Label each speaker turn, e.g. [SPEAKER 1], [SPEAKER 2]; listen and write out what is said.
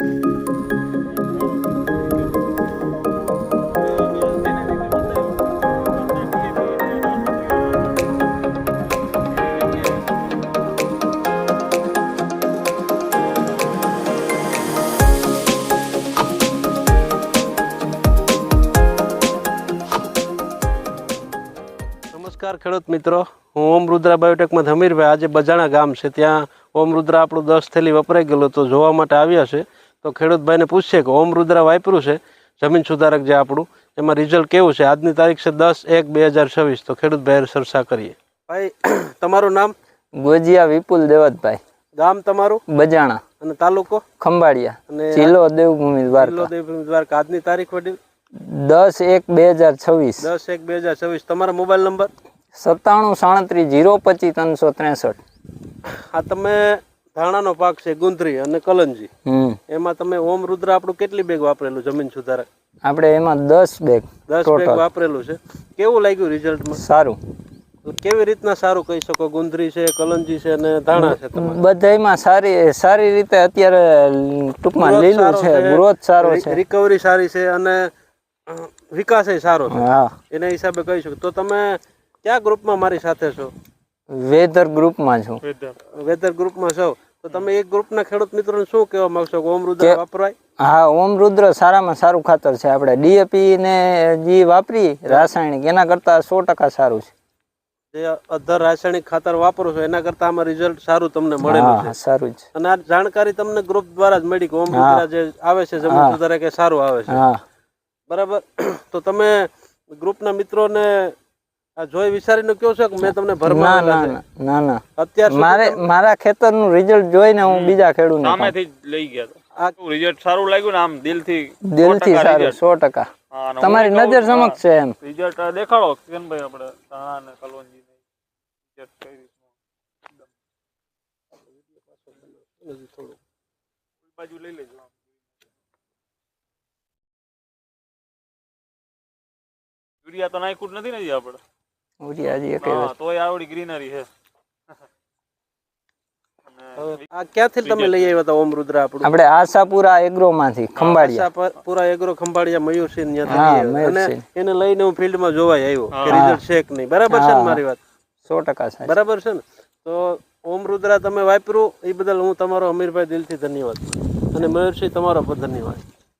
[SPEAKER 1] નમસ્કાર ખેડૂત મિત્રો, હું ઓમ રુદ્રા બાયોટેકમાં હમીરભાઈ આજે બજાણા ગામ છે ત્યાં ઓમ રુદ્રા આપણું 10 થેલી વપરાઈ ગયેલું તો જોવા માટે આવ્યા છે. તો ખેડૂતભાઈને પૂછીએ કે ઓમ રુદ્રા વાપર્યું છે જમીન સુધારક જે આપણું એમાં રિઝલ્ટ કેવું છે. આજની તારીખ છે 10/1/2026. તો ખેડૂતભાઈ ચર્ચા કરીએ. ભાઈ તમારું નામ?
[SPEAKER 2] ગોજિયા વિપુલ દેવતભાઈ.
[SPEAKER 1] ગામ તમારું?
[SPEAKER 2] બજાણા.
[SPEAKER 1] અને તાલુકો?
[SPEAKER 2] ખંભાળિયા.
[SPEAKER 1] અને
[SPEAKER 2] જિલ્લો દેવભૂમિ દ્વારકા.
[SPEAKER 1] જિલ્લો દેવભૂમિ દ્વારકા. આજની તારીખ વડી
[SPEAKER 2] 10/1/2026.
[SPEAKER 1] 10/1/2026. તમારો મોબાઈલ નંબર?
[SPEAKER 2] 97
[SPEAKER 1] આ તમે ધાણાનો પાક છે ગુંદરી અને કલંજી, એમાં તમે ઓમ રુદ્રા આપણું કેટલી બેગ વાપરેલું જમીન સુધારક?
[SPEAKER 2] આપણે એમાં 10 બેગ
[SPEAKER 1] વાપરેલું છે. કેવું લાગ્યું રિઝલ્ટમાં?
[SPEAKER 2] સારું.
[SPEAKER 1] કેવી રીતના સારું કહી શકો? ગુંદરી છે, કલંજી છે અને ધાણા છે,
[SPEAKER 2] બધાયમાં સારી રીતે અત્યારે ટૂંકમાં લીલું છે, ગ્રોથ સારો છે,
[SPEAKER 1] રિકવરી સારી છે અને વિકાસ સારો છે.
[SPEAKER 2] હા,
[SPEAKER 1] એના હિસાબે કહી શકો. તો તમે કયા ગ્રુપમાં મારી સાથે છો?
[SPEAKER 2] વેધર ગ્રુપમાં છું.
[SPEAKER 1] વેધર ગ્રુપમાં છો તો તમે એક ગ્રુપના ખેડૂત મિત્રોને શું કહેવા માંગશો કે ઓમ રુદ્ર વાપરાય?
[SPEAKER 2] હા, ઓમ રુદ્ર સારામાં સારું ખાતર છે. આપણે ડીએપી ને જે વાપરી રાસાયણિક એના કરતા 100% સારું છે.
[SPEAKER 1] જે અધર રાસાયણિક ખાતર વાપરો છો એના કરતા આમાં રિઝલ્ટ સારું તમને મળેલું છે.
[SPEAKER 2] સારું છે.
[SPEAKER 1] અને આ જાણકારી તમને ગ્રુપ દ્વારા જ મળી કે ઓમ રુદ્ર જે આવે છે જમીન સુધારક એ સારું આવે છે. બરાબર. તો તમે ગ્રુપના મિત્રોને આ જોઈ વિચારીને કહો છો કે મેં તમને ભરમાવેલા છે?
[SPEAKER 2] ના.
[SPEAKER 1] અત્યારે
[SPEAKER 2] મારા ખેતરનું રિઝલ્ટ જોઈને હું બીજા ખેડૂતને
[SPEAKER 3] સામેથી લઈ ગયા હતા. આ રિઝલ્ટ સારું લાગ્યું ને આમ દિલથી
[SPEAKER 2] સારું 100%. તમારી નજર સમક્ષ છે એમ.
[SPEAKER 3] રિઝલ્ટ દેખાડો કિશનભાઈ, આપણે ધાણા અને કલવંજી રિઝલ્ટ કઈ રીતનું બાજુ લઈ લેજો. યુરિયા તો નાખ્યું જ નથી ને આપણે? તોય આવડી ગ્રીનરી છે.
[SPEAKER 1] આ ક્યાંથી તમે લઈ આવ્યા હતા ઓમ રુદ્ર આપણું?
[SPEAKER 2] આપણે આશાપુરા એગ્રો માંથી, ખંભાળિયા.
[SPEAKER 1] આશાપુરા એગ્રો ખંભાળિયા મયુરસિંહ ત્યાંથી. અને એને લઈને હું ફિલ્ડમાં જોવાય આવ્યો કે રિઝલ્ટ છે કે નહીં. બરાબર છે ને મારી વાત?
[SPEAKER 2] 100%
[SPEAKER 1] બરાબર છે ને? તો ઓમ રુદ્રા તમે વાપર્યું એ બદલ હું તમારો અમીરભાઈ દિલથી ધન્યવાદ અને મયુરસિંહ તમારો પણ ધન્યવાદ.